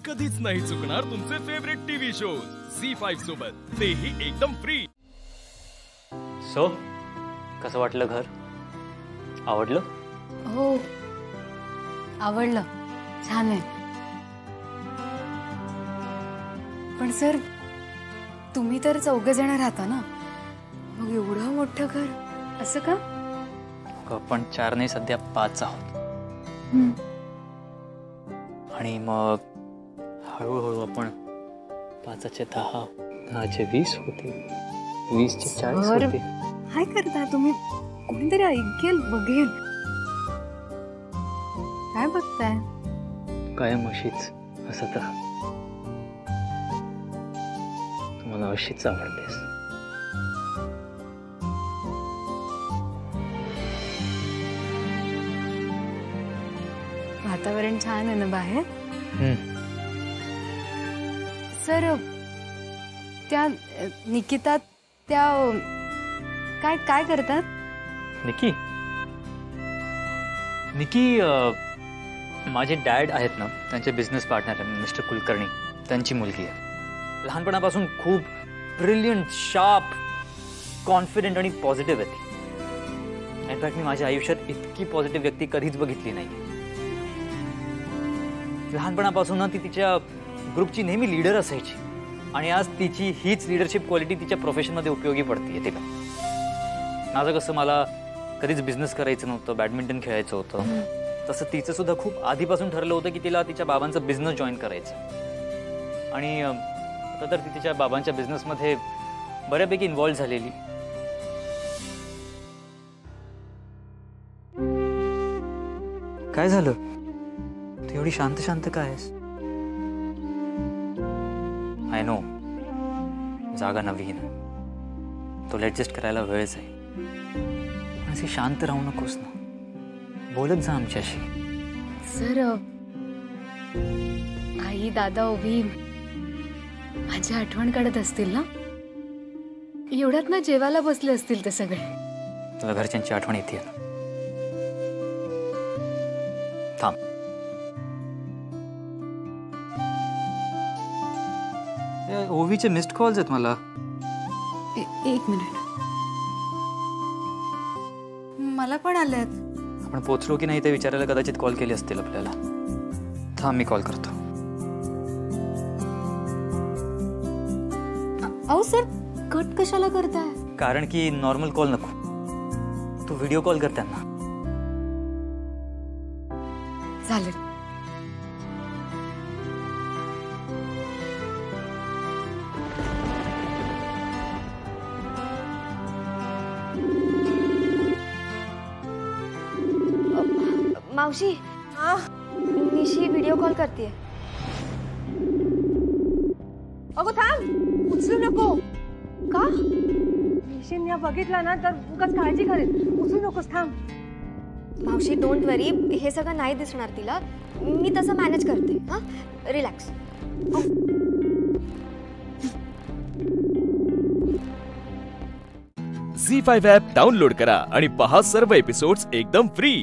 कधीच नाही चुकणार तुमचे फेवरेट टीव्ही शोज झी5 सोबत, तेही एकदम फ्री। सो कसं वाटलं घर? आवडलं? हो आवडलं, छान आहे। पण सर तुम्ही तर 4 जण राहता ना, मग एवढं मोठं घर असं का? आपण 4 नाही सध्या 5 आहोत। आणि मग हळूहळू आपण 5चे 10, 10चे 20 होते, 20चे 40 होते। काय करता तुम्ही? कोणीतरी ऐकेल, बघेल। काय बघताय? कायम अशीच हसत राहा, तुम्हाला अशीच आवडतेस। वातावरण छान आहे ना बाहेर? सर त्या निकिता त्या काय काय करतात? निकी माझे डॅड आहेत ना, त्यांचे बिझनेस पार्टनर आहे मिस्टर कुलकर्णी, त्यांची मुलगी आहे। लहानपणापासून खूप ब्रिलियंट, शार्प, कॉन्फिडेंट आणि पॉझिटिव्ह आहे ती। इनफॅक्ट मी माझ्या आयुष्यात इतकी पॉझिटिव्ह व्यक्ती कधीच बघितली नाही। लहानपणापासून ती तिच्या ग्रुपची नेहमी लीडर असायची आणि आज तिची हीच लीडरशिप क्वालिटी तिच्या प्रोफेशनमध्ये उपयोगी पडते। येते का? माझं कसं, मला कधीच बिझनेस करायचं नव्हतं, बॅडमिंटन खेळायचं होतं, तसं तिचं सुद्धा खूप आधीपासून ठरलं होतं की तिला तिच्या बाबांचा बिझनेस जॉईन करायचं। आणि आता तर ती तिच्या बाबांच्या बिझनेसमध्ये बऱ्यापैकी इन्व्हॉल्व झालेली। काय झालं? तू एवढी शांत शांत काय आहेस? आय नो जागा नवीन, तो ऍडजस्ट करायला वेळच आहे, पण अशी शांत राहू नकोस ना, बोलत जा आमच्याशी। सर आई दादा उभी माझी आठवण काढत असतील ना, एवढ्यात ना जेवायला बसले असतील ते सगळे। तुला घरच्यांची आठवण येते ना? थांब, ओवीचे मिस्ड कॉल्स आहेत मला। एक मिनिट, मला पण आलेत। आपण पोचलो की नाही ते विचारायला कदाचित कॉल केले असतील आपल्याला। थांब, मी कॉल करतो। अहो सर, कट कशाला करताय? कारण की नॉर्मल कॉल नको, तू व्हिडिओ कॉल कर त्यांना। चालेल। मावशी, निशी व्हिडिओ कॉल करते। अगो थांब, उचलू नको। का? निशीन या बघितला ना तर उगाच काळजी करेल, उचलू नकोस, थांब। मावशी डोंट वरी, हे सगळं नाही दिसणार तिला, मी तसं मॅनेज करते। हां, रिलॅक्स। झी5 ॲप डाउनलोड करा आणि पहा सर्व एपिसोड्स एकदम फ्री।